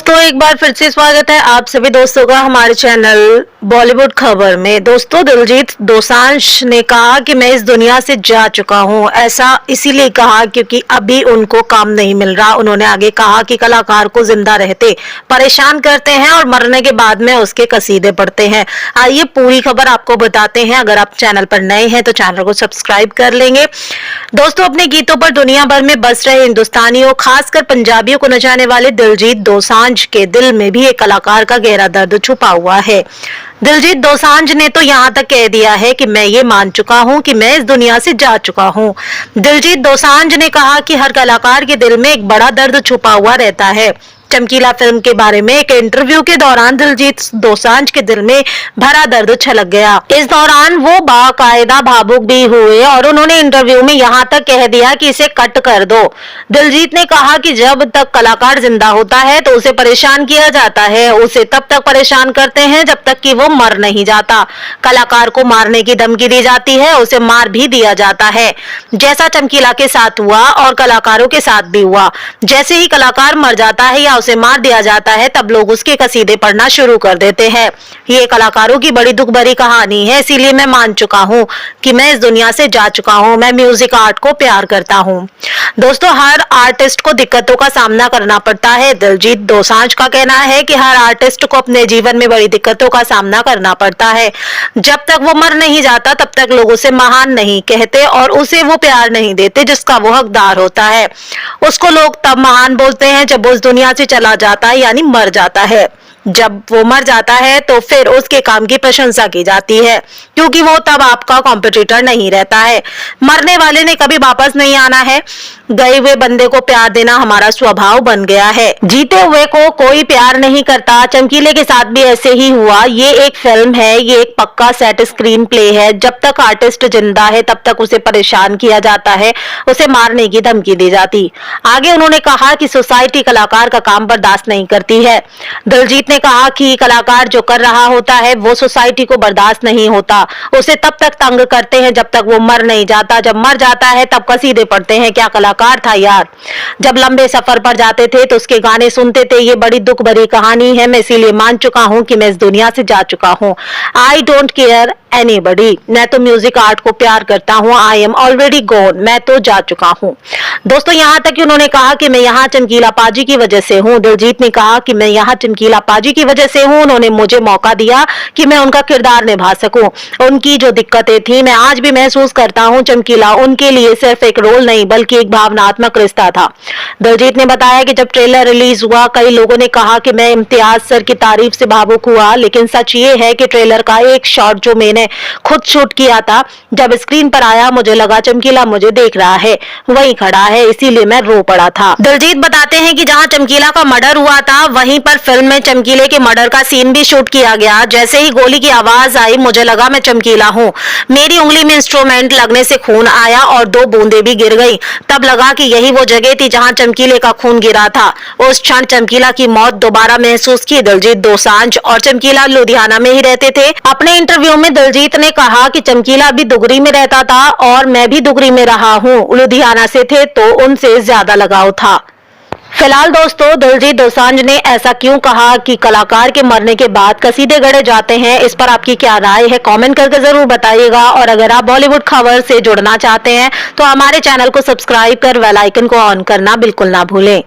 दोस्तों एक बार फिर से स्वागत है आप सभी दोस्तों का हमारे चैनल बॉलीवुड खबर में। दोस्तों दिलजीत दोसांझ ने कहा कि मैं इस दुनिया से जा चुका हूं। ऐसा इसीलिए कहा क्योंकि अभी उनको काम नहीं मिल रहा। उन्होंने आगे कहा कि कलाकार को जिंदा रहते परेशान करते हैं और मरने के बाद में उसके कसीदे पढ़ते हैं। आइए पूरी खबर आपको बताते हैं। अगर आप चैनल पर नए हैं तो चैनल को सब्सक्राइब कर लेंगे। दोस्तों अपने गीतों पर दुनिया भर में बस रहे हिंदुस्तानियों खासकर पंजाबियों को नचाने वाले दिलजीत दोसांझ के दिल में भी एक कलाकार का गहरा दर्द छुपा हुआ है। दिलजीत दोसांझ ने तो यहाँ तक कह दिया है कि मैं ये मान चुका हूँ कि मैं इस दुनिया से जा चुका हूँ। दिलजीत दोसांझ ने कहा कि हर कलाकार के दिल में एक बड़ा दर्द छुपा हुआ रहता है। चमकीला फिल्म के बारे में एक इंटरव्यू के दौरान दिलजीत दोसांझ के दिल में भरा दर्द छलक गया। इस दौरान वो बाकायदा भावुक भी हुए और उन्होंने इंटरव्यू में यहाँ तक कह दिया कि इसे कट कर दो। दिलजीत ने कहा कि जब तक कलाकार जिंदा होता है तो उसे परेशान किया जाता है, उसे तब तक परेशान करते हैं जब तक कि वो मर नहीं जाता। कलाकार को मारने की धमकी दी जाती है, उसे मार भी दिया जाता है, जैसा चमकीला के साथ हुआ और कलाकारों के साथ भी हुआ। जैसे ही कलाकार मर जाता है या उसे मार दिया जाता है तब लोग उसके कसीदे पढ़ना शुरू कर देते हैं। ये कलाकारों की बड़ी दुख भरी कहानी है, इसीलिए मैं मान चुका हूँ कि मैं इस दुनिया से जा चुका हूँ। मैं म्यूजिक आर्ट को प्यार करता हूँ। दोस्तों हर आर्टिस्ट को दिक्कतों का सामना करना पड़ता है। दिलजीत दोसांझ का कहना है कि हर आर्टिस्ट को अपने जीवन में बड़ी दिक्कतों का सामना करना पड़ता है। जब तक वो मर नहीं जाता तब तक लोग उसे महान नहीं कहते और उसे वो प्यार नहीं देते जिसका वो हकदार होता है। उसको लोग तब महान बोलते हैं जब वो इस दुनिया से चला जाता है यानी मर जाता है। जब वो मर जाता है तो फिर उसके काम की प्रशंसा की जाती है क्योंकि वो तब आपका कॉम्पिटिटर नहीं रहता है। मरने वाले ने कभी वापस नहीं आना है। गए हुए बंदे को प्यार देना हमारा स्वभाव बन गया है। जीते हुए को कोई प्यार नहीं करता। चमकीले के साथ भी ऐसे ही हुआ। ये एक फिल्म है, ये एक पक्का सेट स्क्रीन प्ले है। जब तक आर्टिस्ट जिंदा है तब तक उसे परेशान किया जाता है, उसे मारने की धमकी दी जाती। आगे उन्होंने कहा कि सोसाइटी कलाकार का काम बर्दाश्त नहीं करती है। दिलजीत ने कहा कि कलाकार जो कर रहा होता है वो सोसाइटी को बर्दाश्त नहीं होता, उसे तब तक तंग करते हैं जब तक वो मर नहीं जाता। जब मर जाता है तब कसीदे पढ़ते हैं। क्या कलाकार था यार। जब लंबे सफर पर जाते थे तो उसके गाने सुनते थे। ये बड़ी दुख भरी कहानी है। मैं इसीलिए मान चुका हूँ कि मैं इस दुनिया से जा चुका हूँ। I don't care anybody. मैं तो म्यूजिक आर्ट को प्यार करता हूँ। I am already gone. मैं तो जा चुका हूँ। दोस्तों यहाँ तक कि उन्होंने कहा कि मैं यहाँ चमकीला पाजी की वजह से हूँ। दिलजीत ने कहा कि मैं यहाँ चमकीला पाजी की वजह से हूँ। उन्होंने मुझे मौका दिया कि मैं उनका किरदार निभा सकूं। उनकी जो दिक्कतें थी मैं आज भी महसूस करता हूँ। चमकीला उनके लिए सिर्फ एक रोल नहीं बल्कि एक भावनात्मक रिश्ता था। दिलजीत ने बताया कि जब ट्रेलर रिलीज हुआ कई लोगों ने कहा कि मैं इम्तियाज सर की तारीफ से भावुक हुआ, लेकिन सच ये है कि ट्रेलर का एक शॉट जो मैंने खुद शूट किया था जब स्क्रीन पर आया मुझे लगा चमकीला मुझे देख रहा है, वहीं खड़ा है, इसीलिए मैं रो पड़ा था। दिलजीत बताते हैं कि जहां चमकीला का मर्डर हुआ था वहीं पर फिल्म में चमकीले के मर्डर का सीन भी शूट किया गया। जैसे ही गोली की आवाज आई मुझे लगा मैं चमकीला हूँ। मेरी उंगली में इंस्ट्रूमेंट लगने से खून आया और 2 बूंदें भी गिर गई। तब लगा कि यही वो जगह थी जहां चमकीले का खून गिरा था। उस क्षण चमकीला की मौत दोबारा महसूस की। दिलजीत दोसांझ और चमकीला लुधियाना में ही रहते थे। अपने इंटरव्यू में दिलजीत ने कहा कि चमकीला भी दुगरी में रहता था और मैं भी दुगरी में रहा हूँ। लुधियाना से थे तो उनसे ज्यादा लगाव था। फिलहाल दोस्तों दिलजीत दोसांझ ने ऐसा क्यों कहा कि कलाकार के मरने के बाद कसीदे गढ़े जाते हैं, इस पर आपकी क्या राय है कमेंट करके जरूर बताइएगा। और अगर आप बॉलीवुड खबर से जुड़ना चाहते हैं तो हमारे चैनल को सब्सक्राइब कर बेल आइकन को ऑन करना बिल्कुल ना भूलें।